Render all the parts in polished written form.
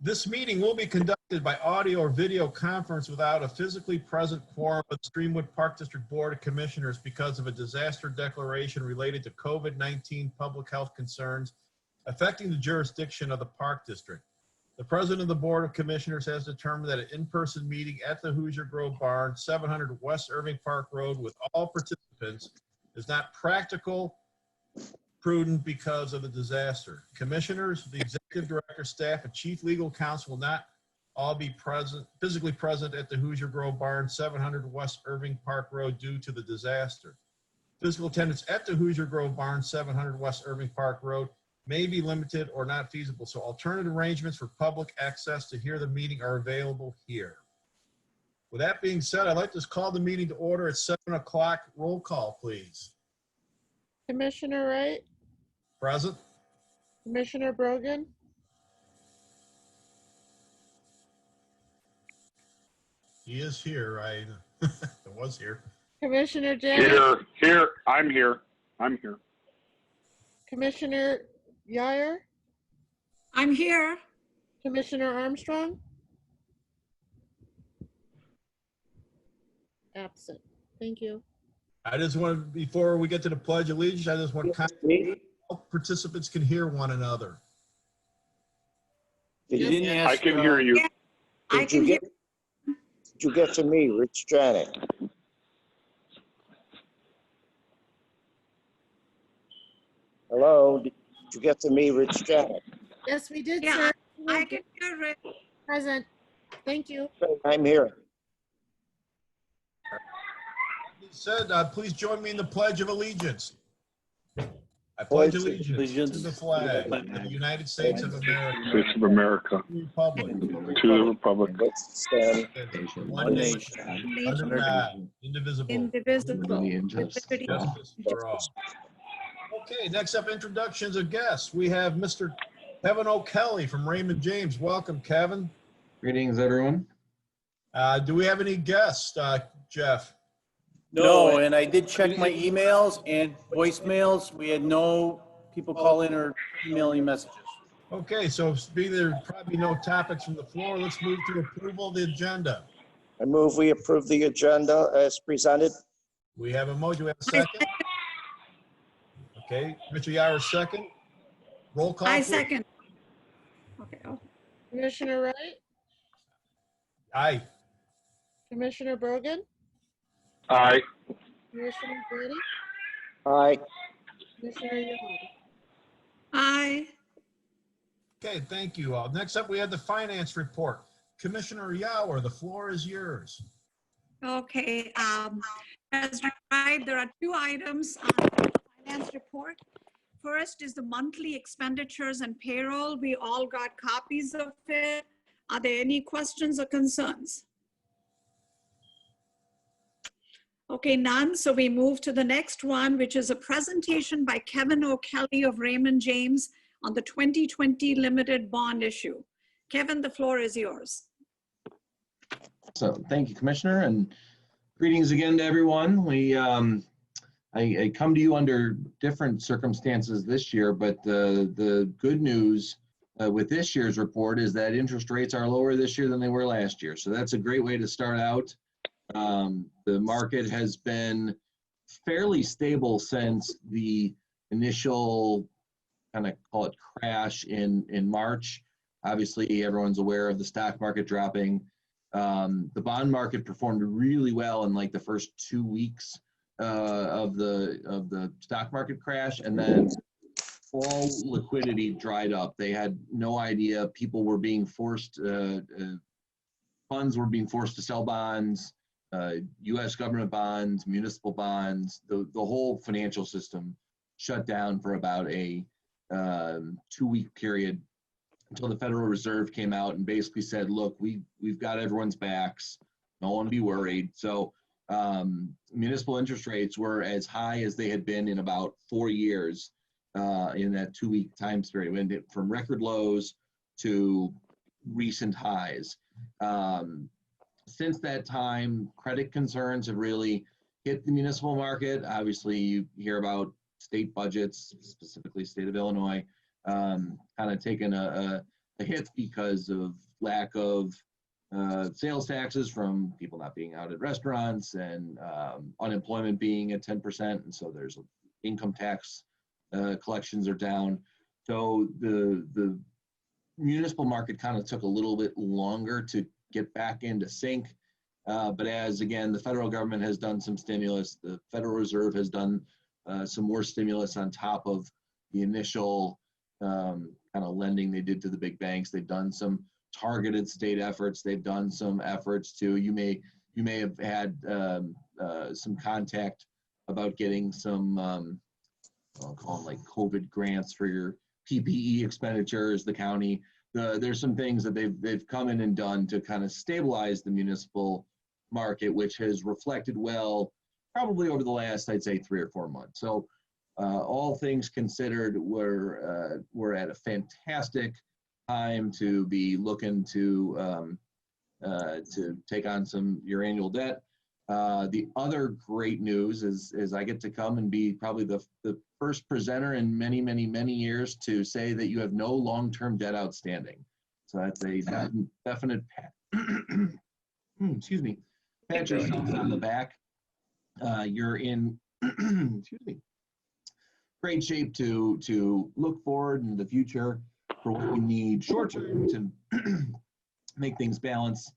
This meeting will be conducted by audio or video conference without a physically present quorum of the Streamwood Park District Board of Commissioners because of a disaster declaration related to COVID-19 public health concerns affecting the jurisdiction of the Park District. The President of the Board of Commissioners has determined that an in-person meeting at the Hoosier Grove Barn, 700 West Irving Park Road with all participants is not practical, prudent because of the disaster. Commissioners, the Executive Director, staff, and Chief Legal Counsel will not all be physically present at the Hoosier Grove Barn, 700 West Irving Park Road due to the disaster. Physical attendance at the Hoosier Grove Barn, 700 West Irving Park Road may be limited or not feasible, so alternative arrangements for public access to hear the meeting are available here. With that being said, I'd like to call the meeting to order at 7 o'clock. Roll call, please. Commissioner Wright? Present. Commissioner Brogan? He is here. I was here. Commissioner Janda? Here. I'm here. Commissioner Yair? I'm here. Commissioner Armstrong? Absent. Thank you. I just want, before we get to the Pledge of Allegiance, I just want to all participants can hear one another. You didn't ask, I can hear you. Yeah, I can hear. Did you get to me, Rich Janet? Hello, did you get to me, Rich Janet? Yes, we did, Yeah, sir. I can hear it. Present. Thank you. I'm here. He said, please join me in the Pledge of Allegiance. I pledge allegiance to the flag of the United States of America, States of America, to the republic, to the republic, Let's stand. one nation, under God, indivisible, Indivisible. with Liberty. justice for all. Okay, next up, introductions of guests. We have Mr. Kevin O'Kelly from Raymond James. Welcome, Kevin. Greetings, everyone. Do we have any guests, Jeff? No, and I did check my emails and voicemails. We had no people call in or emailing messages. Okay, so being there probably no topics from the floor, let's move to approval of the agenda. I move we approve the agenda as presented. We have a motion. Do we have a second? Okay, Mr. Yair, second. Roll call. I please. second. Okay. Commissioner Wright? Aye. Commissioner Brogan? aye. Commissioner Brady? Aye. Commissioner Yair? Aye. Okay, thank you all. Next up, we have the finance report. Commissioner Yair, the floor is yours. Okay. As described, there are two items on the finance report. First is the monthly expenditures and payroll. We all got copies of it. Are there any questions or concerns? Okay, none. So we move to the next one, which is a presentation by Kevin O'Kelly of Raymond James on the 2020 limited bond issue. Kevin, the floor is yours. So thank you, Commissioner, and greetings again to everyone. I come to you under different circumstances this year, but the good news with this year's report is that interest rates are lower this year than they were last year. So that's a great way to start out. The market has been fairly stable since the initial kind of call it crash in March. Obviously, everyone's aware of the stock market dropping. The bond market performed really well in like the first 2 weeks of the stock market crash, and then all liquidity dried up. They had no idea. People were being forced, funds were being forced to sell bonds, U.S. government bonds, municipal bonds. The whole financial system shut down for about a 2-week period until the Federal Reserve came out and basically said, look, we've got everyone's backs. No one be worried. So municipal interest rates were as high as they had been in about 4 years in that 2-week time period. Went from record lows to recent highs. Since that time, credit concerns have really hit the municipal market. Obviously, you hear about state budgets, specifically state of Illinois, kind of taking a a hit because of lack of sales taxes from people not being out at restaurants and unemployment being at 10%. And so there's income tax collections are down. So the municipal market kind of took a little bit longer to get back into sync. But as, again, the federal government has done some stimulus, the Federal Reserve has done some more stimulus on top of the initial kind of lending they did to the big banks. They've done some targeted state efforts. They've done some efforts to, you may have had some contact about getting some, I'll call them like COVID grants for your PPE expenditures, the county. There's some things that they've come in and done to kind of stabilize the municipal market, which has reflected well probably over the last, I'd say, 3 or 4 months. So all things considered, we're at a fantastic time to be looking to take on your annual debt. The other great news is I get to come and be probably the first presenter in many, many, many years to say that you have no long-term debt outstanding. So that's a definite excuse me, pat yourself on the back. You're in excuse me, great shape to look forward in the future for what you need short term to make things balance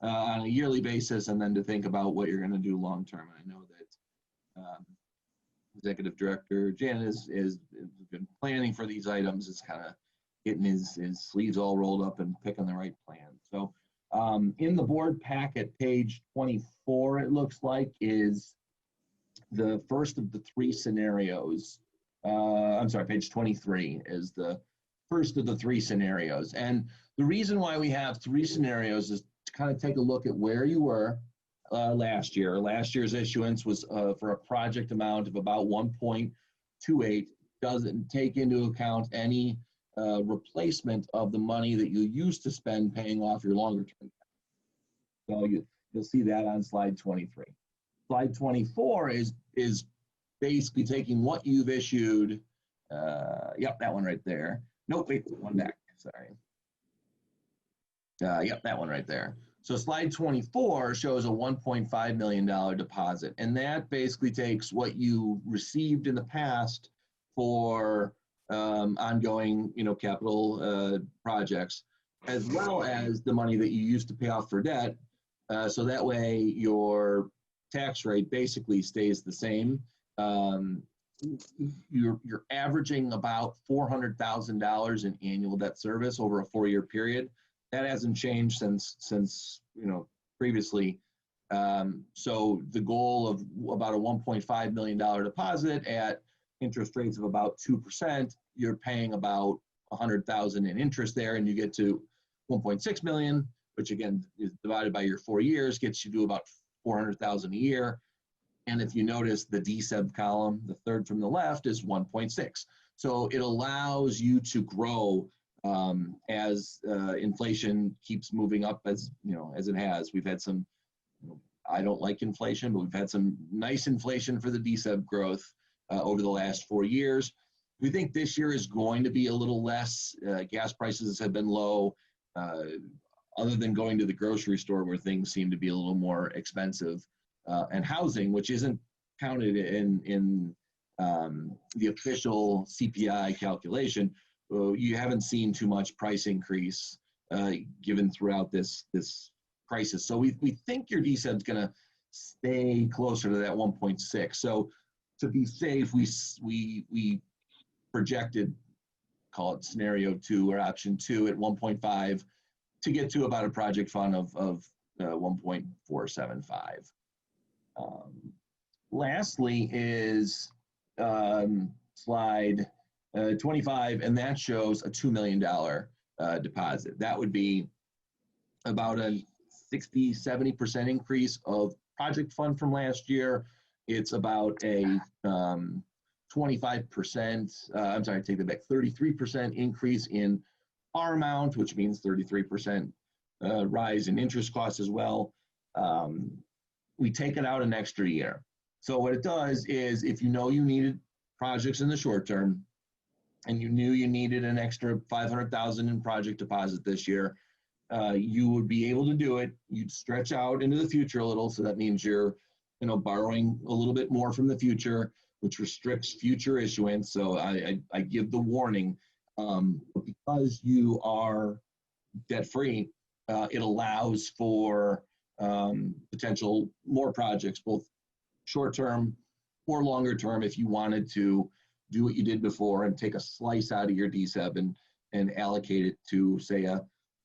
on a yearly basis, and then to think about what you're going to do long term. I know that Executive Director Janda has been planning for these items, is kind of getting his sleeves all rolled up and picking the right plan. So in the board packet, page 24, it looks like, is the first of the 3 scenarios. I'm sorry, page 23 is the first of the 3 scenarios. And the reason why we have 3 scenarios is to kind of take a look at where you were last year. Last year's issuance was for a project amount of about 1.28, doesn't take into account any replacement of the money that you used to spend paying off your longer term. So you'll see that on slide 23. Slide 24 is basically taking what you've issued. Yep, that one right there. Nope, wait, one back, sorry. Yep, that one right there. So slide 24 shows a $1.5 million deposit, and that basically takes what you received in the past for ongoing, capital projects, as well as the money that you used to pay off for debt. So that way your tax rate basically stays the same. You're averaging about $400,000 in annual debt service over a 4-year period. That hasn't changed since previously. So the goal of about a $1.5 million deposit at interest rates of about 2%, you're paying about $100,000 in interest there, and you get to 1.6 million, which again is divided by your 4 years, gets you to about $400,000 a year. And if you notice, the DSEB column, the third from the left, is 1.6. So it allows you to grow as inflation keeps moving up, as it has. We've had some, I don't like inflation, but we've had some nice inflation for the DSEB growth over the last 4 years. We think this year is going to be a little less. Gas prices have been low, other than going to the grocery store where things seem to be a little more expensive. And housing, which isn't counted in the official CPI calculation, you haven't seen too much price increase given throughout this crisis. So we think your DSEB is going to stay closer to that 1.6. So to be safe, we projected, call it scenario 2 or option 2 at 1.5 to get to about a project fund of 1.475. Lastly is slide 25, and that shows a $2 million deposit. That would be about a 60-70% increase of project fund from last year. It's about a 25%, I'm sorry, take that back, 33% increase in our amount, which means 33% rise in interest costs as well. We take it out an extra year. So what it does is, if you know you needed projects in the short term, and you knew you needed an extra 500,000 in project deposit this year, you would be able to do it. You'd stretch out into the future a little, so that means you're, borrowing a little bit more from the future, which restricts future issuance. So I give the warning, because you are debt-free, it allows for potential more projects, both short-term or longer-term, if you wanted to do what you did before and take a slice out of your DSEB and allocate it to, say, a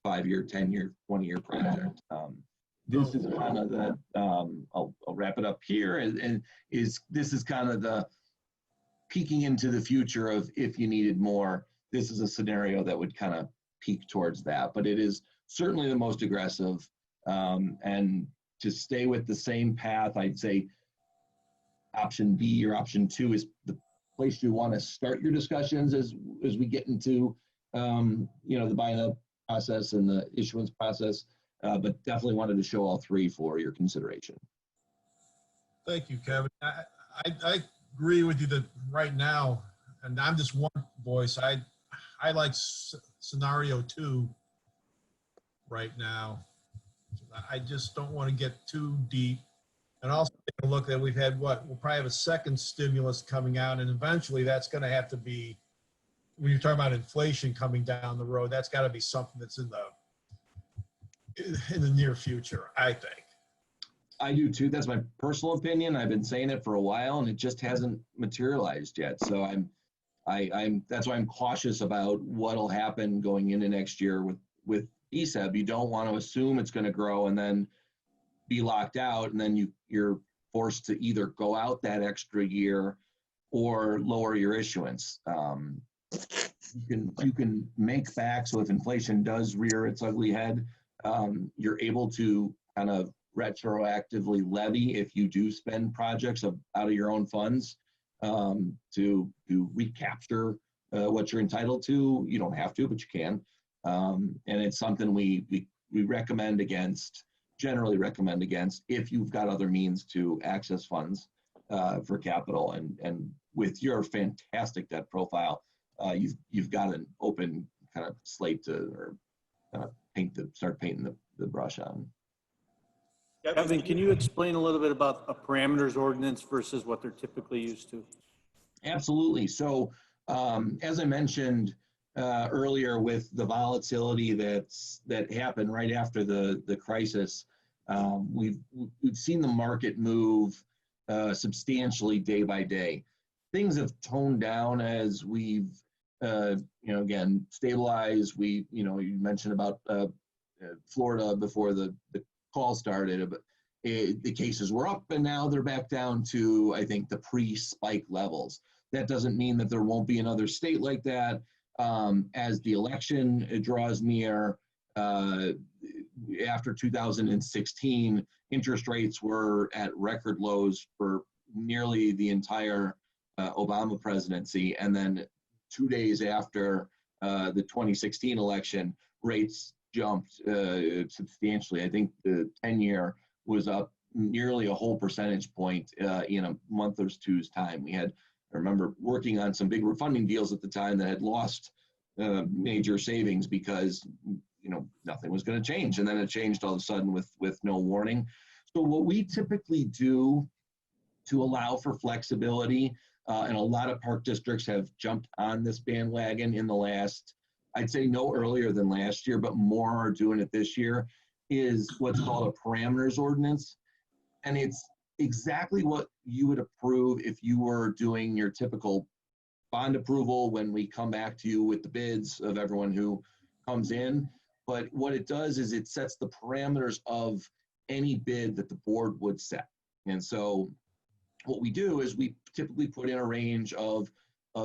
5-year, 10-year, 20-year project. This is kind of the, I'll wrap it up here, and this is kind of the peeking into the future of if you needed more, this is a scenario that would kind of peak towards that. But it is certainly the most aggressive, and to stay with the same path, I'd say option B or option 2 is the place you want to start your discussions as we get into, the buy-up process and the issuance process, but definitely wanted to show all 3 for your consideration. Thank you, Kevin. I agree with you that right now, and I'm just one voice, I like scenario 2 right now. I just don't want to get too deep. And also take a look that we've had we'll probably have a second stimulus coming out, and eventually that's going to have to be, when you're talking about inflation coming down the road, that's got to be something that's in the near future, I think. I do too. That's my personal opinion. I've been saying it for a while, and it just hasn't materialized yet. So that's why I'm cautious about what'll happen going into next year with ESEB. You don't want to assume it's going to grow and then be locked out, and then you're forced to either go out that extra year or lower your issuance. You can make back, so if inflation does rear its ugly head, you're able to kind of retroactively levy if you do spend projects out of your own funds, to recapture what you're entitled to. You don't have to, but you can. And it's something we recommend against, generally recommend against, if you've got other means to access funds for capital. And with your fantastic debt profile, you've got an open kind of slate to start painting the brush on. Kevin, can you explain a little bit about a parameters ordinance versus what they're typically used to? Absolutely. So as I mentioned earlier, with the volatility that happened right after the crisis, we've seen the market move substantially day by day. Things have toned down as we've again stabilized. You mentioned about Florida before the call started, but the cases were up and now they're back down to, I think, the pre-spike levels. That doesn't mean that there won't be another state like that. As the election draws near, after 2016, interest rates were at record lows for nearly the entire Obama presidency. And then 2 days after the 2016 election, rates jumped substantially. I think the 10-year was up nearly a whole percentage point in a month or two's time. I remember working on some big refunding deals at the time that had lost major savings because nothing was going to change, and then it changed all of a sudden with no warning. So what we typically do to allow for flexibility, and a lot of park districts have jumped on this bandwagon in the last, I'd say no earlier than last year, but more are doing it this year, is what's called a parameters ordinance. And it's exactly what you would approve if you were doing your typical bond approval when we come back to you with the bids of everyone who comes in. But what it does is it sets the parameters of any bid that the board would set. And so what we do is we typically put in a range of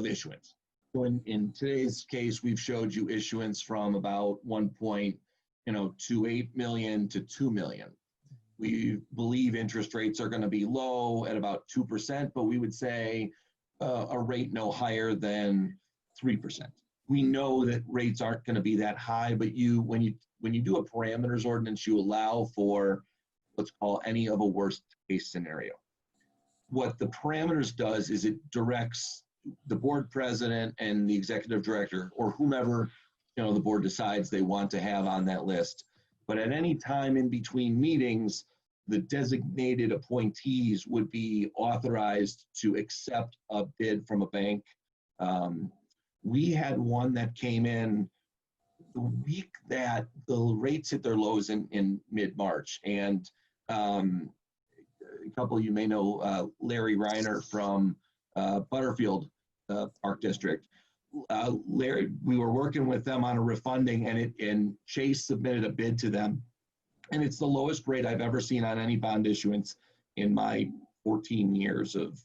issuance. So in today's case, we've showed you issuance from about 1.28 million to 2 million. We believe interest rates are going to be low at about 2%, but we would say a rate no higher than 3%. We know that rates aren't going to be that high, but when you do a parameters ordinance, you allow for what's called any of a worst case scenario. What the parameters does is it directs the board president and the executive director, or whomever, the board decides they want to have on that list. But at any time in between meetings, the designated appointees would be authorized to accept a bid from a bank. We had one that came in the week that the rates hit their lows in mid-March. And a couple of you may know Larry Reiner from Butterfield Park District. Larry, we were working with them on a refunding, and Chase submitted a bid to them, and it's the lowest rate I've ever seen on any bond issuance in my 14 years of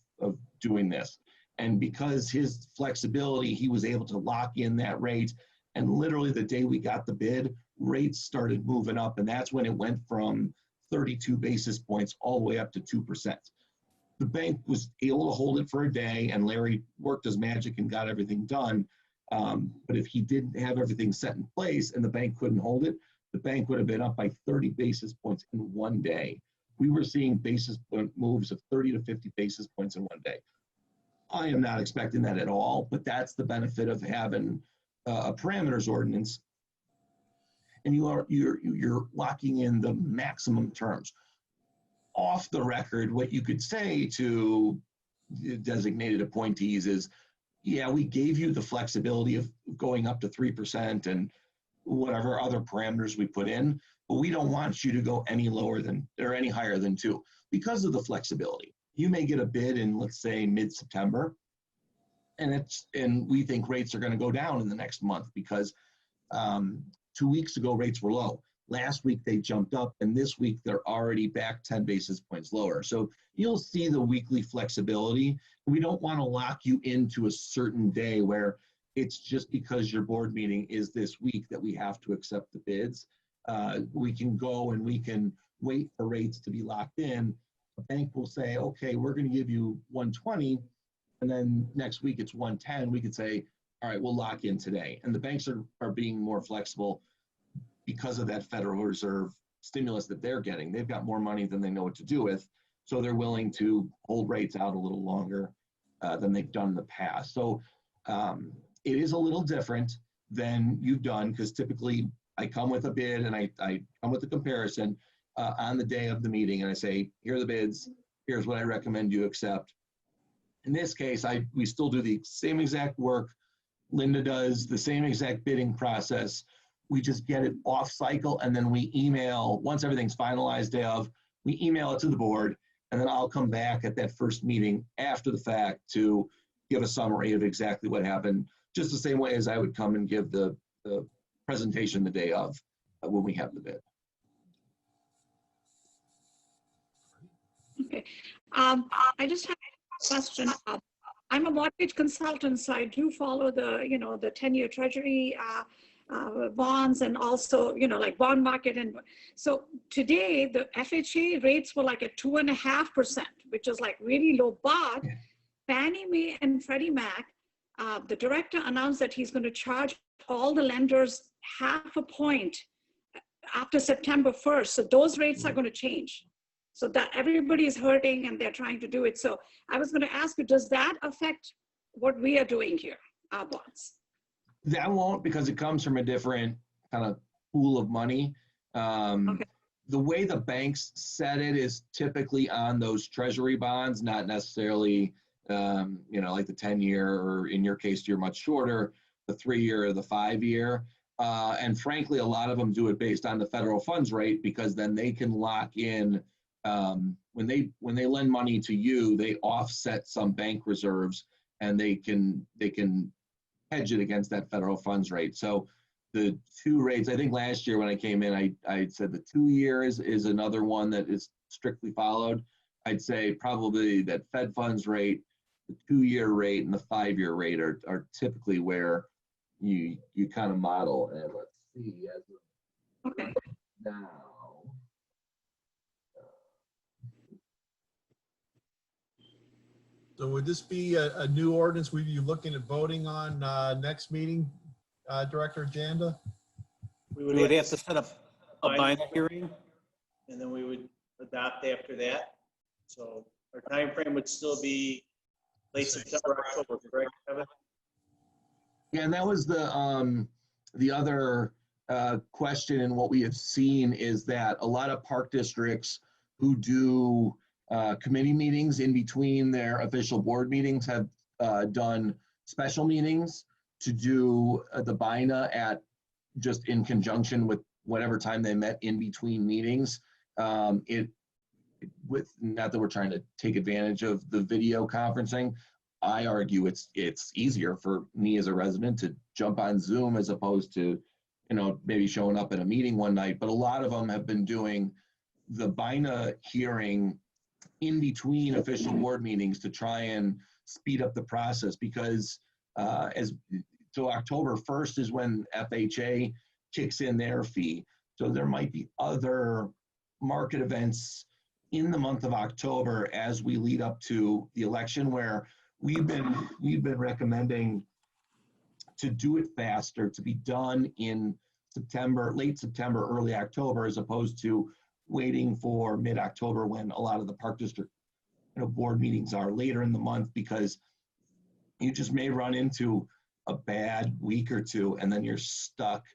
doing this. And because his flexibility, he was able to lock in that rate, and literally the day we got the bid, rates started moving up, and that's when it went from 32 basis points all the way up to 2%. The bank was able to hold it for a day, and Larry worked his magic and got everything done. But if he didn't have everything set in place and the bank couldn't hold it, the bank would have been up by 30 basis points in one day. We were seeing basis point moves of 30 to 50 basis points in one day. I am not expecting that at all, but that's the benefit of having a parameters ordinance. And you're locking in the maximum terms. Off the record, what you could say to designated appointees is, yeah, we gave you the flexibility of going up to 3% and whatever other parameters we put in, but we don't want you to go any lower than, or any higher than 2 because of the flexibility. You may get a bid in, let's say, mid-September, and we think rates are going to go down in the next month because 2 weeks ago rates were low. Last week they jumped up, and this week they're already back 10 basis points lower. So you'll see the weekly flexibility. We don't want to lock you into a certain day where it's just because your board meeting is this week that we have to accept the bids. We can go and we can wait for rates to be locked in. A bank will say, okay, we're going to give you 120, and then next week it's 110. We could say, all right, we'll lock in today. And the banks are being more flexible because of that Federal Reserve stimulus that they're getting. They've got more money than they know what to do with, so they're willing to hold rates out a little longer than they've done in the past. So it is a little different than you've done, because typically I come with a bid and I come with a comparison on the day of the meeting, and I say, here are the bids, here's what I recommend you accept. In this case, we still do the same exact work. Linda does the same exact bidding process. We just get it off cycle, and then we email, once everything's finalized day of, we email it to the board, and then I'll come back at that first meeting after the fact to give a summary of exactly what happened, just the same way as I would come and give the presentation the day of when we have the bid. Okay. I just have a question. I'm a mortgage consultant, so I do follow the 10-year treasury bonds, and also, like bond market. And so today the FHA rates were like at 2.5%, which is like really low. But Fannie Mae and Freddie Mac, the director announced that he's going to charge all the lenders 0.5 point after September 1st. So those rates are going to change. So that everybody is hurting, and they're trying to do it. So I was going to ask you, does that affect what we are doing here, our bonds? That won't, because it comes from a different kind of pool of money. Okay. The way the banks set it is typically on those treasury bonds, not necessarily, like the 10-year, or in your case, you're much shorter, the 3-year or the 5-year. And frankly, a lot of them do it based on the federal funds rate, because then they can lock in, when they lend money to you, they offset some bank reserves, and they can hedge it against that federal funds rate. So the 2 rates, I think last year when I came in, I said the 2-year is another one that is strictly followed. I'd say probably that Fed funds rate, the 2-year rate, and the 5-year rate are typically where you kind of model. And let's see, as of Okay. now. So would this be a new ordinance we'd be looking at voting on next meeting, Director Janda? We would have to set up a Fine. binder hearing. And then we would adopt after that. So our time frame would still be Late September, October, correct, Kevin? Yeah, and that was the other question, and what we have seen is that a lot of park districts who do committee meetings in between their official board meetings have done special meetings to do the BINA at just in conjunction with whatever time they met in between meetings. With not that we're trying to take advantage of the video conferencing, I argue it's easier for me as a resident to jump on Zoom as opposed to, maybe showing up at a meeting one night. But a lot of them have been doing the BINA hearing in between official board meetings to try and speed up the process, because so October 1st is when FHA kicks in their fee. So there might be other market events in the month of October as we lead up to the election, where we've been recommending to do it faster, to be done in September, late September, early October, as opposed to waiting for mid-October when a lot of the park district board meetings are later in the month, because you just may run into a bad week or two and then you're stuck,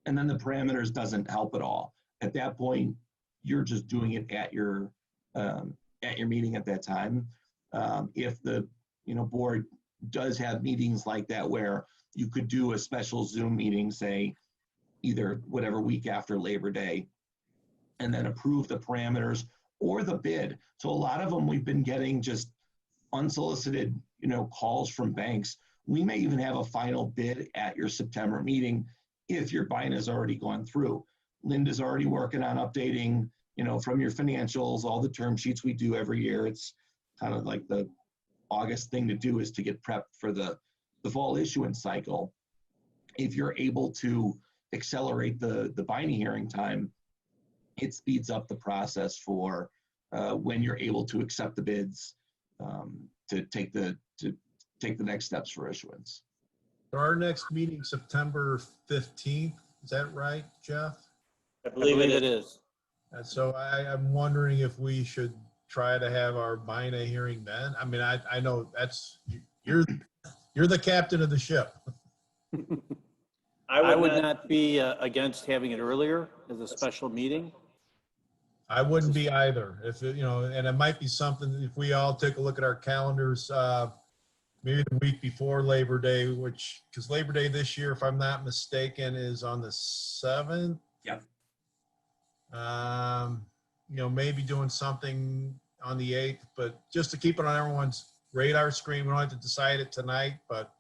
and then the parameters doesn't help at all. At that point, you're just doing it at your meeting at that time. If the board does have meetings like that where you could do a special Zoom meeting, say either whatever week after Labor Day, and then approve the parameters or the bid. So a lot of them we've been getting just unsolicited, calls from banks. We may even have a final bid at your September meeting if your BINA has already gone through. Linda's already working on updating, from your financials, all the term sheets we do every year. It's kind of like the August thing to do is to get prepped for the fall issuance cycle. If you're able to accelerate the BINA hearing time, it speeds up the process for when you're able to accept the bids to take the next steps for issuance. Our next meeting, September 15th, is that right, Jeff? I I believe believe it it is. is. And so I'm wondering if we should try to have our BINA hearing then. I mean, I know that's, you're the captain of the ship. I would not be against having it earlier as a special meeting. I wouldn't be either. If and it might be something, if we all take a look at our calendars, maybe the week before Labor Day, because Labor Day this year, if I'm not mistaken, is on the 7th. Yep. Maybe doing something on the 8th, but just to keep it on everyone's radar screen. We don't have to decide it tonight, but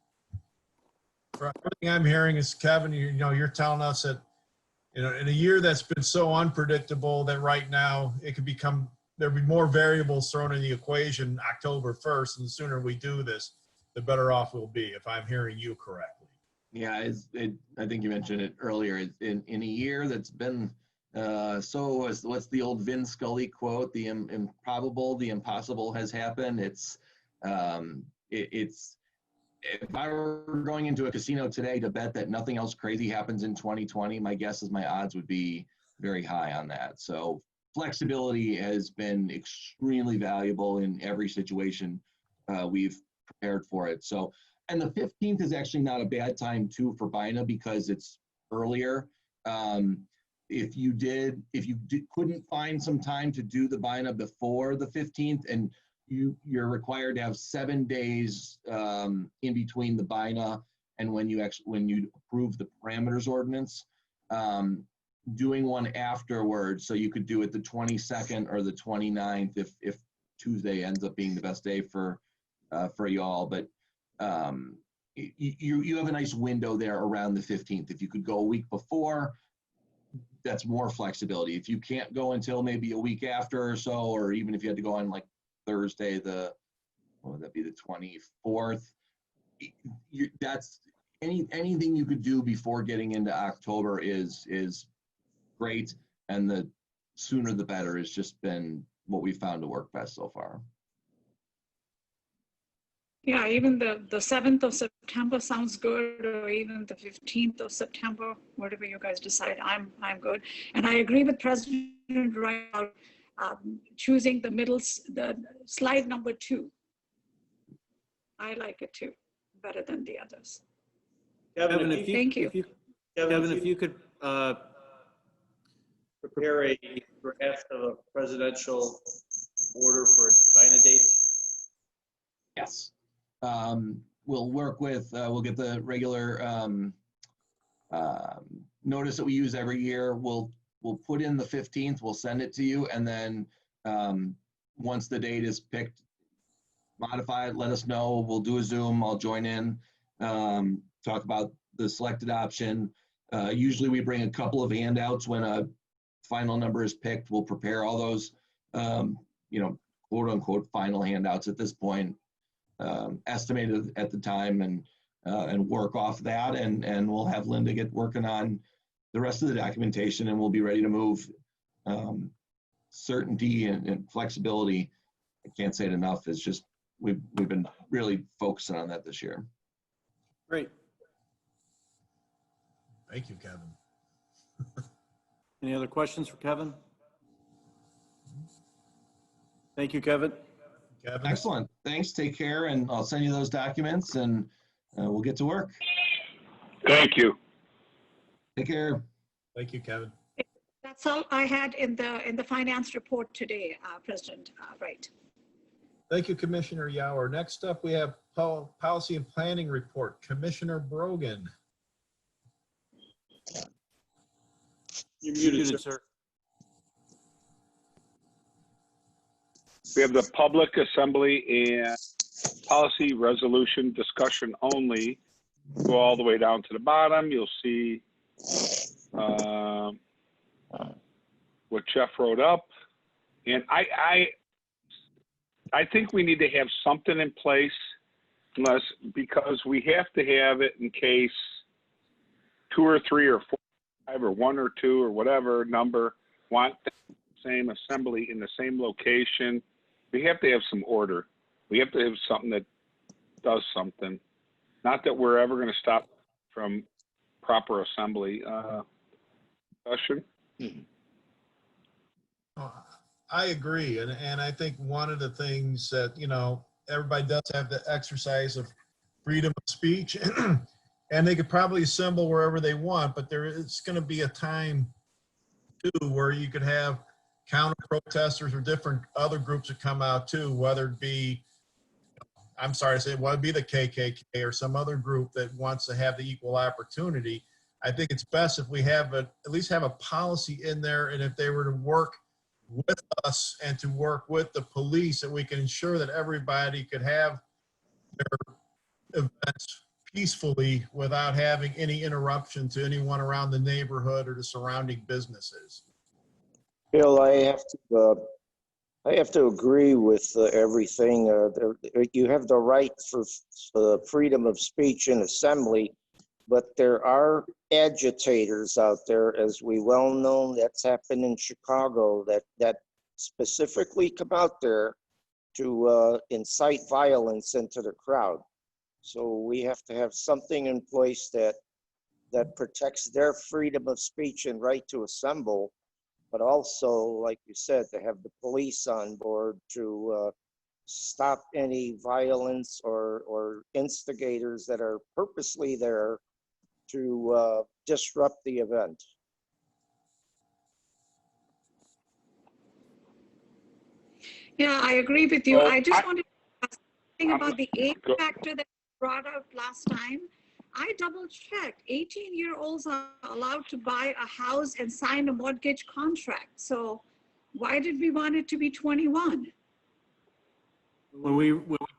for everything I'm hearing is, Kevin, you're telling us that, in a year that's been so unpredictable that right now it could become, there'll be more variables thrown in the equation October 1st, and the sooner we do this, the better off we'll be, if I'm hearing you correctly. Yeah, I think you mentioned it earlier. In a year that's been what's the old Vin Scully quote? The improbable, the impossible has happened. It's if I were going into a casino today to bet that nothing else crazy happens in 2020, my guess is my odds would be very high on that. So flexibility has been extremely valuable in every situation we've prepared for it. So, and the 15th is actually not a bad time too for BINA because it's earlier. If you couldn't find some time to do the BINA before the 15th, and you're required to have 7 days in between the BINA and when you approve the parameters ordinance, doing one afterwards, so you could do it the 22nd or the 29th if Tuesday ends up being the best day for y'all. But you have a nice window there around the 15th. If you could go a week before, that's more flexibility. If you can't go until maybe a week after or so, or even if you had to go on like Thursday, what would that be, the 24th? That's anything you could do before getting into October is great, and the sooner the better has just been what we found to work best so far. Yeah, even the 7th of September sounds good, or even the 15th of September, whatever you guys decide, I'm good. And I agree with President Wright about choosing the slide number 2. I like it too, better than the others. Kevin, Thank you. Kevin, if you could prepare a draft of a presidential order for sign dates. Yes. We'll work with, we'll get the regular notice that we use every year. We'll put in the 15th, we'll send it to you, and then once the date is picked, modify it, let us know. We'll do a Zoom, I'll join in, talk about the selected option. Usually we bring a couple of handouts when a final number is picked. We'll prepare all those, quote unquote, final handouts at this point, estimated at the time, and work off that. And we'll have Linda get working on the rest of the documentation, and we'll be ready to move. Certainty and flexibility, I can't say it enough, is just, we've been really focusing on that this year. Great. Thank you, Kevin. Any other questions for Kevin? Thank you, Kevin. Kevin? Excellent. Thanks. Take care, and I'll send you those documents, and we'll get to work. Thank you. Take care. Thank you, Kevin. That's all I had in the finance report today, President Wright. Thank you, Commissioner Yauer. Next up, we have Policy and Planning Report, Commissioner Brogan. You're Muted, muted, sir. sir. We have the public assembly and policy resolution discussion only. Go all the way down to the bottom. You'll see what Jeff wrote up. And I think we need to have something in place, because we have to have it in case 2 or 3 or 4, 5 or 1 or 2 or whatever number want the same assembly in the same location. We have to have some order. We have to have something that does something. Not that we're ever going to stop from proper assembly discussion. I agree. And I think one of the things that, everybody does have the exercise of freedom of speech, and they could probably assemble wherever they want, but there is going to be a time too where you could have counter protesters or different other groups that come out too, whether it be, I'm sorry to say, whether it be the KKK or some other group that wants to have the equal opportunity. I think it's best if we have at least have a policy in there, and if they were to work with us and to work with the police, that we can ensure that everybody could have their events peacefully without having any interruption to anyone around the neighborhood or the surrounding businesses. Bill, I have to agree with everything. You have the right for freedom of speech and assembly, but there are agitators out there, as we well know. That's happened in Chicago, that specifically come out there to incite violence into the crowd. So we have to have something in place that protects their freedom of speech and right to assemble, but also, like you said, to have the police on board to stop any violence or instigators that are purposely there to disrupt the event. Yeah, I agree with you. Well, I just I- wanted to ask something about the age factor that you brought up last time. I double checked. 18-year-olds are allowed to buy a house and sign a mortgage contract. So why did we want it to be 21? When we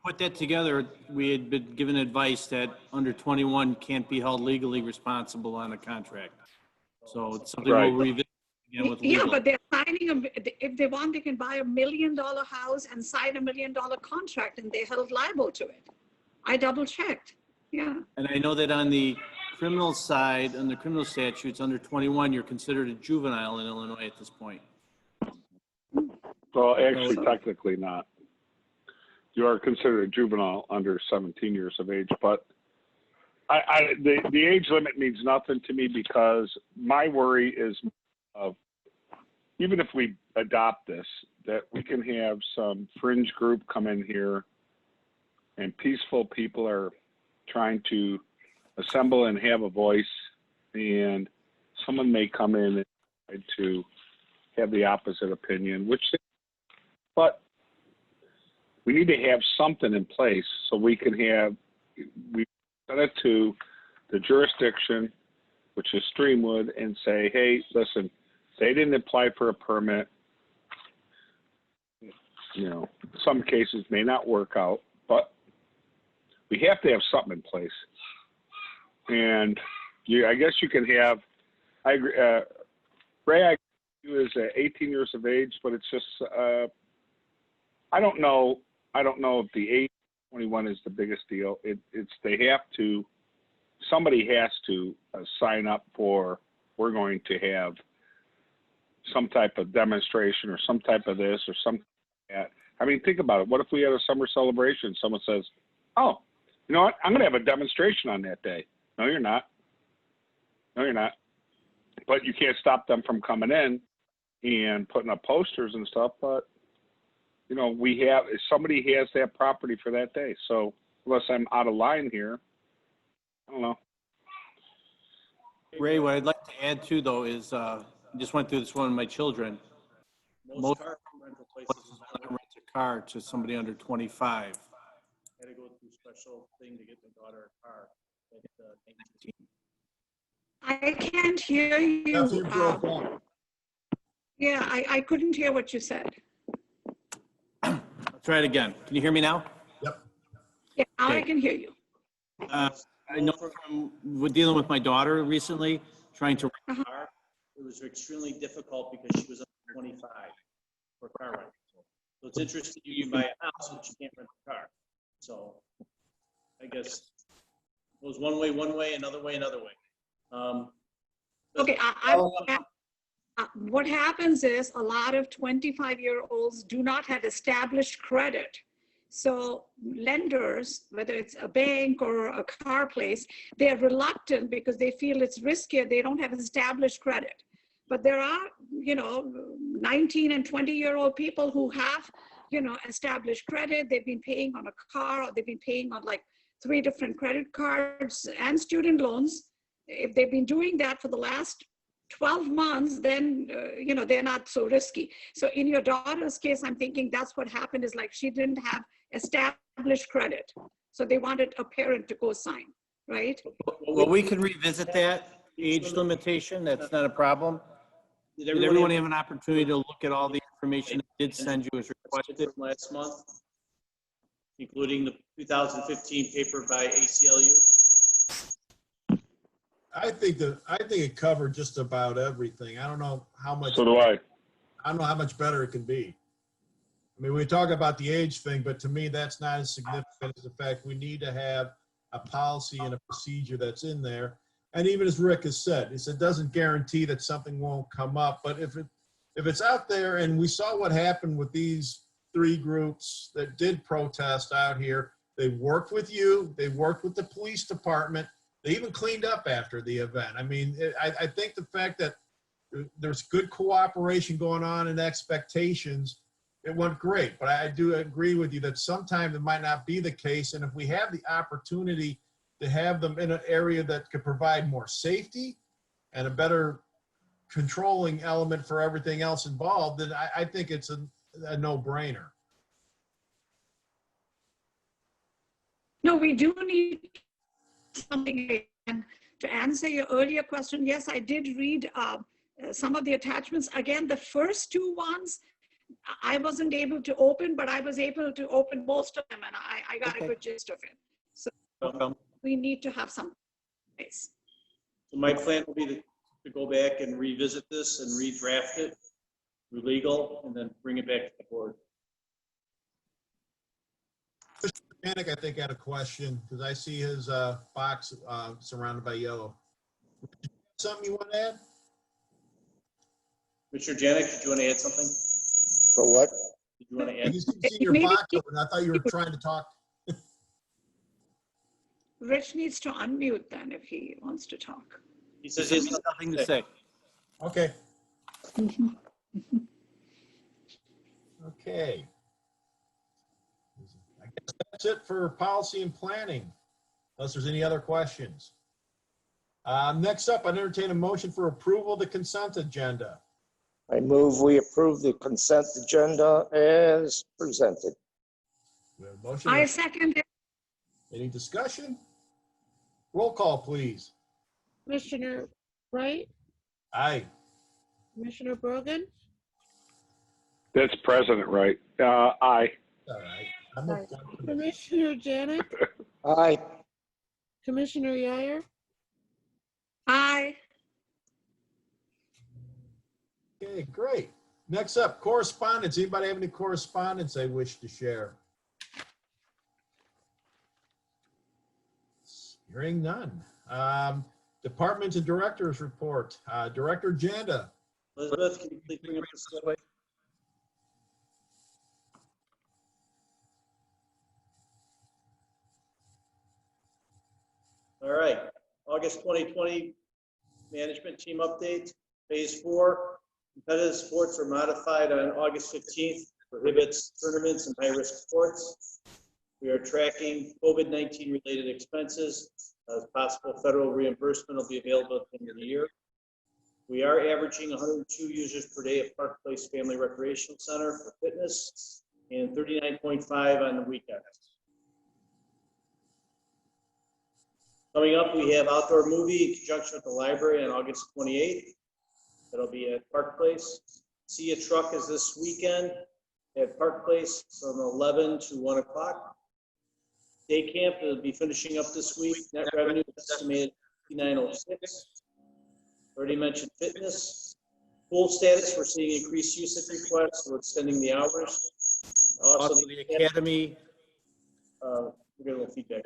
put that together, we had been given advice that under 21 can't be held legally responsible on a contract. So it's something Right. we'll revisit again with Yeah, legal. but they're signing if they want, they can buy $1 million house and sign $1 million contract, and they're held liable to it. I double checked. Yeah. And I know that on the criminal side, on the criminal statutes, under 21, you're considered a juvenile in Illinois at this point. Well, actually, technically not. You are considered a juvenile under 17 years of age, but the age limit means nothing to me, because my worry is of, even if we adopt this, that we can have some fringe group come in here and peaceful people are trying to assemble and have a voice, and someone may come in and try to have the opposite opinion, but we need to have something in place so we send it to the jurisdiction, which is Streamwood, and say, hey, listen, they didn't apply for a permit. You know, some cases may not work out, but we have to have something in place. And I guess you can have, I agree, Ray, I agree with you is 18 years of age, but it's just, I don't know if the age 21 is the biggest deal. Somebody has to sign up for, we're going to have some type of demonstration or some type of this or something like that. I mean, think about it. What if we had a summer celebration? Someone says, oh, you know what? I'm going to have a demonstration on that day. No, you're not. No, you're not. But you can't stop them from coming in and putting up posters and stuff. But, you know, somebody has that property for that day. So unless I'm out of line here, I don't know. Ray, what I'd like to add too, though, is I just went through this one with my children. Most car rental places places will not rent a car to somebody under 25. had to go through special thing to get my daughter a car at 19. I can't hear you. Jeff, you broke up. Yeah, I couldn't hear what you said. I'll try it again. Can you hear me now? Yep. Yeah, now I Okay. can hear you. I know from dealing with my daughter recently, trying to Car, it was extremely difficult because she was under 25 for car rental. So it's interesting you can buy a house, but you can't rent a car. So I guess it goes one way, another way, another way. Okay, what happens is a lot of 25-year-olds do not have established credit. So lenders, whether it's a bank or a car place, they're reluctant because they feel it's riskier. They don't have established credit. But there are, 19 and 20-year-old people who have, established credit. They've been paying on a car, or they've been paying on like 3 different credit cards and student loans. If they've been doing that for the last 12 months, then, they're not so risky. So in your daughter's case, I'm thinking that's what happened is like she didn't have established credit. So they wanted a parent to go sign, right? Well, we can revisit that age limitation. That's not a problem. Did everyone have an opportunity to look at all the information I did send you as requested? Last month, including the 2015 paper by ACLU. I think it covered just about everything. I don't know how much. So do I. I don't know how much better it can be. I mean, we talk about the age thing, but to me, that's not as significant as the fact we need to have a policy and a procedure that's in there. And even as Rick has said, it doesn't guarantee that something won't come up. But if it's out there, and we saw what happened with these 3 groups that did protest out here, they worked with you, they worked with the police department. They even cleaned up after the event. I mean, I think the fact that there's good cooperation going on and expectations, it went great. But I do agree with you that sometimes it might not be the case. And if we have the opportunity to have them in an area that could provide more safety and a better controlling element for everything else involved, then I think it's a no-brainer. No, we do need something. And to answer your earlier question, yes, I did read some of the attachments. Again, the first 2 ones, I wasn't able to open, but I was able to open most of them, and I got a good gist of it. So we need to have some place. So my plan will be to go back and revisit this and redraft it through legal and then bring it back to the board. Panic, I think, had a question because I see his box surrounded by yellow. Something you want to add? Mr. Janik, did you want to add something? For what? Did you want to I add? just didn't see your box open. I thought you were trying to talk. Rich needs to unmute then if he wants to talk. He says There's he has nothing to say. Okay. Okay. I guess That's it for policy and planning, unless there's any other questions. Next up, I'd entertain a motion for approval of the consent agenda. I move we approve the consent agenda as presented. We have a motion. I second it. Any discussion? Roll call, please. Commissioner Wright, Aye. Commissioner Brogan, That's President, right? Aye. All right. I'm a- Commissioner Janik, Aye. Commissioner Yair, Aye. Okay, great. Next up, correspondence. Anybody have any correspondence they wish to share? Hearing none. Departments and directors report. Director Janda. Elizabeth, can you please bring up the slide? All right, August 2020 management team update, phase 4. Competitive sports were modified on August 15th, prohibits tournaments and high-risk sports. We are tracking COVID-19 related expenses. As possible federal reimbursement will be available at the end of the year. We are averaging 102 users per day at Park Place Family Recreation Center for fitness and 39.5 on the weekends. Coming up, we have outdoor movie in conjunction with the library on August 28th. That'll be at Park Place. See a Truck is this weekend at Park Place from 11 to 1 o'clock. Day camp will be finishing up this week. Net revenue is estimated 5906. Already mentioned fitness. Pool status, we're seeing increased usage requests. We're extending the hours. Also, the Academy We're getting a little feedback.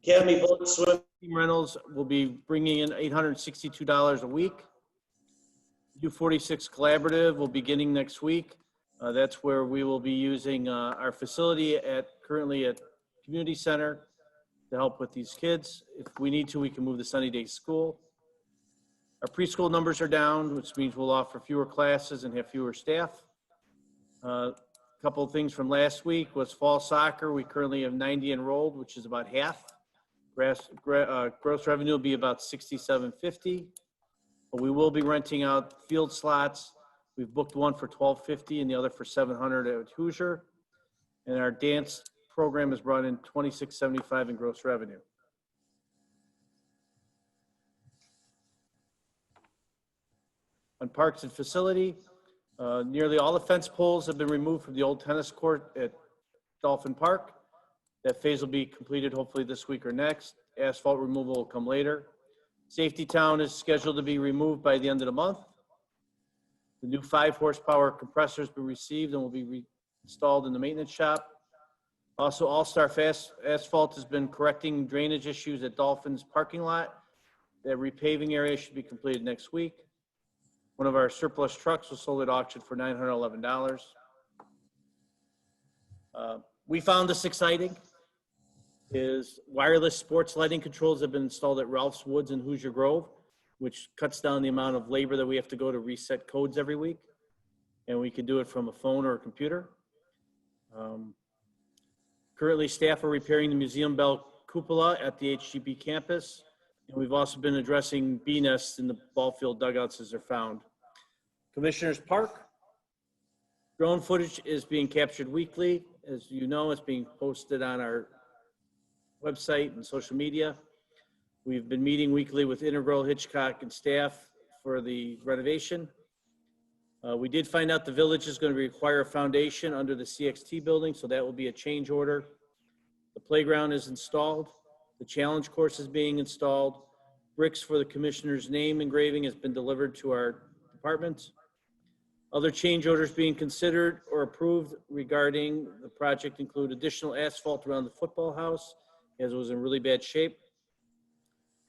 Academy Boat Swim. team rentals will be bringing in $862 a week. U46 Collaborative will be beginning next week. That's where we will be using our facility currently at Community Center to help with these kids. If we need to, we can move the Sunny Day School. Our preschool numbers are down, which means we'll offer fewer classes and have fewer staff. A couple of things from last week was fall soccer. We currently have 90 enrolled, which is about half. Gross revenue will be about $67.50. But we will be renting out field slots. We've booked one for $12.50 and the other for $700 at Hoosier. And our dance program has brought in $26.75 in gross revenue. On parks and facility, nearly all the fence poles have been removed from the old tennis court at Dolphin Park. That phase will be completed hopefully this week or next. Asphalt removal will come later. Safety Town is scheduled to be removed by the end of the month. The new 5-horsepower compressor has been received and will be installed in the maintenance shop. Also, All-Star Asphalt has been correcting drainage issues at Dolphin's parking lot. That repaving area should be completed next week. One of our surplus trucks was sold at auction for $911. We found this exciting. Is wireless sports lighting controls have been installed at Ralph's Woods in Hoosier Grove, which cuts down the amount of labor that we have to go to reset codes every week. And we can do it from a phone or a computer. Currently, staff are repairing the Museum Bell cupola at the HGB campus. And we've also been addressing bee nests in the ball field dugouts as they're found. Commissioners Park. Drone footage is being captured weekly. As you know, it's being posted on our website and social media. We've been meeting weekly with Integral, Hitchcock, and staff for the renovation. We did find out the village is going to require a foundation under the CXT building, so that will be a change order. The playground is installed. The challenge course is being installed. Bricks for the commissioner's name engraving has been delivered to our department. Other change orders being considered or approved regarding the project include additional asphalt around the football house, as it was in really bad shape.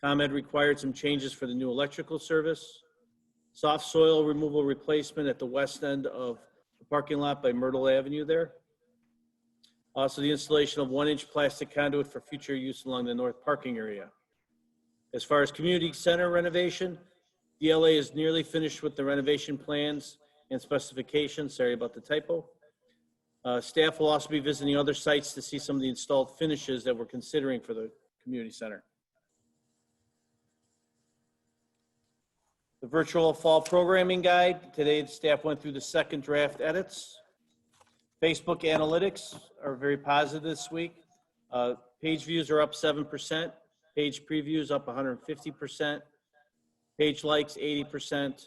ComEd required some changes for the new electrical service. Soft soil removal replacement at the west end of the parking lot by Myrtle Avenue there. Also, the installation of 1-inch plastic conduit for future use along the north parking area. As far as community center renovation, DLA is nearly finished with the renovation plans and specifications. Sorry about the typo. Staff will also be visiting other sites to see some of the installed finishes that we're considering for the community center. The virtual fall programming guide. Today, the staff went through the second draft edits. Facebook analytics are very positive this week. Page views are up 7%. Page previews up 150%. Page likes 80%.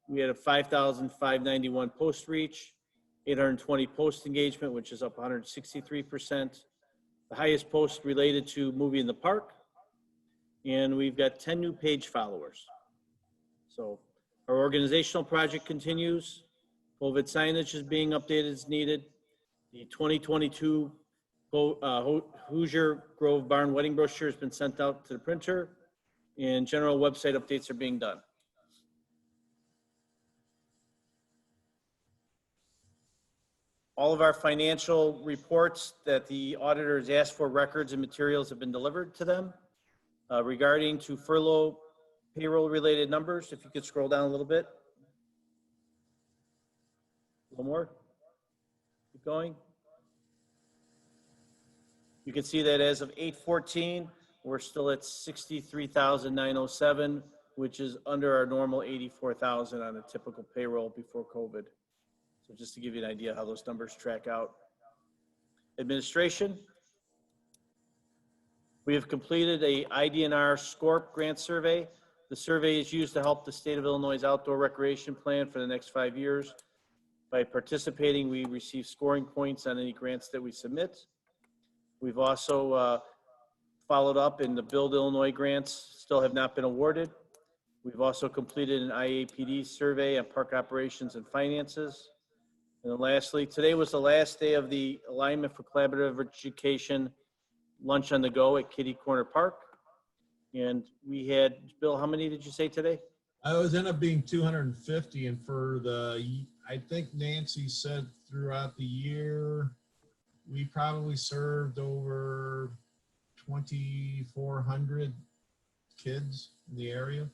We had a 5,591 post reach, 820 post engagement, which is up 163%. The highest post related to movie in the park. And we've got 10 new page followers. So our organizational project continues. COVID signage is being updated as needed. The 2022 Hoosier Grove Barn Wedding brochure has been sent out to the printer, and general website updates are being done. All of our financial reports that the auditors asked for, records and materials, have been delivered to them. Regarding to furlough payroll related numbers, if you could scroll down a little bit. A little more. Keep going. You can see that as of 8/14, we're still at 63,907, which is under our normal 84,000 on a typical payroll before COVID. So just to give you an idea how those numbers track out. Administration. We have completed a IDNR SCORP grant survey. The survey is used to help the state of Illinois' outdoor recreation plan for the next 5 years. By participating, we receive scoring points on any grants that we submit. We've also followed up, and the Build Illinois grants still have not been awarded. We've also completed an IAPD survey on park operations and finances. And then lastly, today was the last day of the Alignment for Collaborative Education Lunch on the Go at Kitty Corner Park. And we had, Bill, how many did you say today? I was ended up being 250, and for the, I think Nancy said throughout the year, we probably served over 2,400 kids in the area.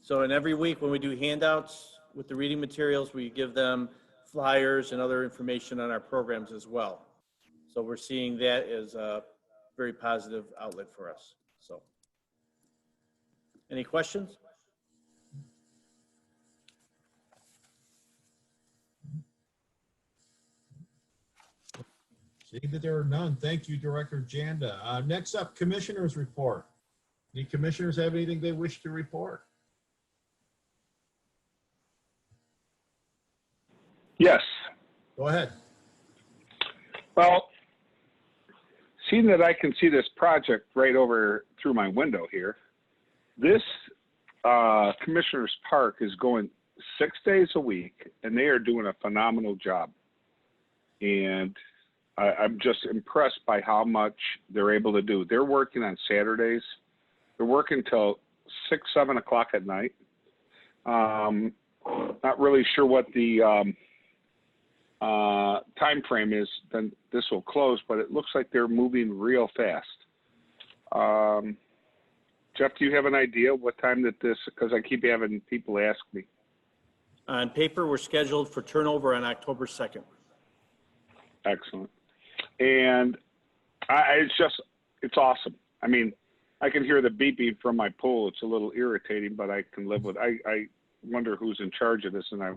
So, and every week when we do handouts with the reading materials, we give them flyers and other information on our programs as well. So we're seeing that as a very positive outlet for us. So, any questions? Seeing that there are none, thank you, Director Janda. Next up, Commissioners report. Any commissioners have anything they wish to report? Yes. Go ahead. Well, seeing that I can see this project right over through my window here, this Commissioners Park is going 6 days a week, and they are doing a phenomenal job. And I'm just impressed by how much they're able to do. They're working on Saturdays. They're working till 6, 7 o'clock at night. Not really sure what the time frame is, then this will close, but it looks like they're moving real fast. Jeff, do you have an idea what time that this, because I keep having people ask me. On paper, we're scheduled for turnover on October 2nd. Excellent. And it's awesome. I mean, I can hear the beeping from my pool. It's a little irritating, but I can live with it. I wonder who's in charge of this, and I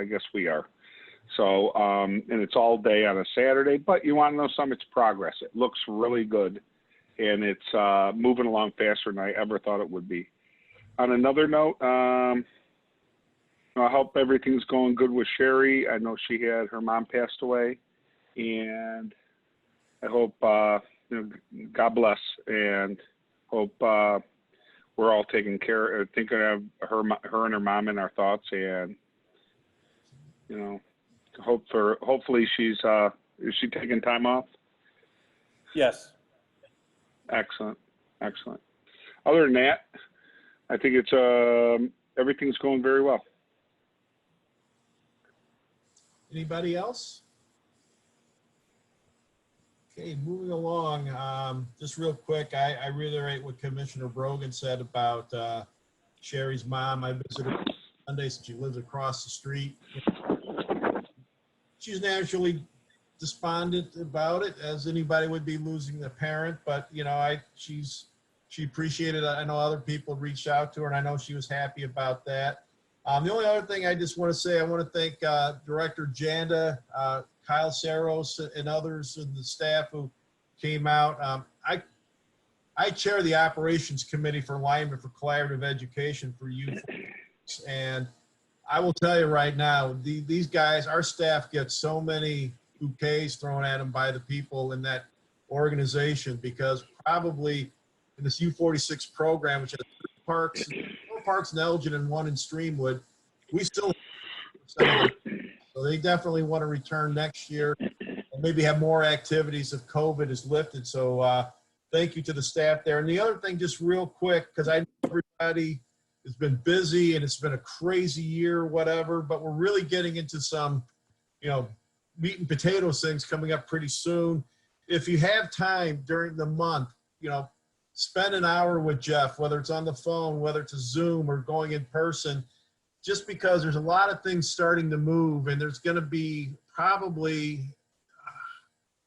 guess we are. So, and it's all day on a Saturday, but you want to know something? It's progress. It looks really good, and it's moving along faster than I ever thought it would be. On another note, I hope everything's going good with Sherry. I know she had her mom passed away, and I hope, God bless, and hope we're all taking care, thinking of her and her mom in our thoughts, and, hopefully she's, is she taking time off? Yes. Excellent. Excellent. Other than that, I think it's, everything's going very well. Anybody else? Okay, moving along, just real quick, I reiterate what Commissioner Brogan said about Sherry's mom. I visited Sunday since she lives across the street. she's naturally despondent about it, as anybody would be losing a parent. But you know, she appreciated it. I know other people reached out to her, and I know she was happy about that. The only other thing I just want to say, I want to thank Director Janda, Kyle Saros, and others in the staff who came out. I chair the operations committee for Alignment for Collaborative Education for Youth, and I will tell you right now, these guys, our staff gets so many bouquets thrown at them by the people in that organization, because probably in this U46 program, which has 4 parks in Elgin and 1 in Streamwood, we still have, so they definitely want to return next year and maybe have more activities if COVID is lifted. So thank you to the staff there. And the other thing, just real quick, because I know everybody has been busy and it's been a crazy year, whatever, but we're really getting into some, you know, meat and potatoes things coming up pretty soon. If you have time during the month, you know, spend an hour with Jeff, whether it's on the phone, whether it's a Zoom or going in person, just because there's a lot of things starting to move, and there's going to be probably,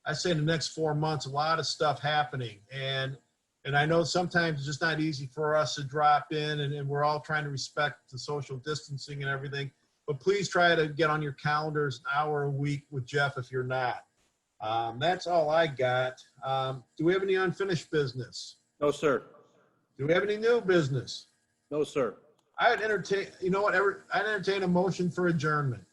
I say in the next 4 months, a lot of stuff happening. And I know sometimes it's just not easy for us to drop in, and we're all trying to respect the social distancing and everything, but please try to get on your calendars an hour a week with Jeff if you're not. That's all I got. Do we have any unfinished business? No, sir. Do we have any new business? No, sir. I'd entertain, you know what, I'd entertain a motion for adjournment.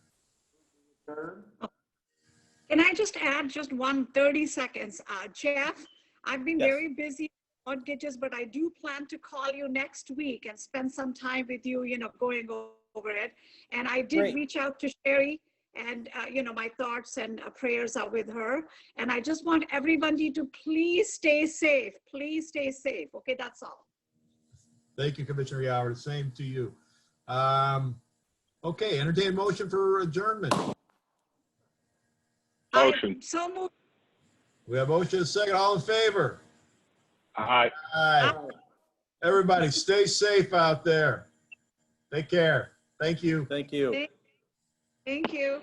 Can I just add just 30 seconds? Jeff, I've been Yes. very busy on mortgages, but I do plan to call you next week and spend some time with you, you know, going over it. And I did Great. reach out to Sherry, and, you know, my thoughts and prayers are with her. And I just want everybody to please stay safe. Please stay safe. Okay, that's all. Thank you, Commissioner Yauer. Same to you. Okay, entertain a motion for adjournment. Motion. So moved. We have motion and second. All in favor? Aye. Aye. Everybody, stay safe out there. Take care. Thank you. Thank you. Thank you.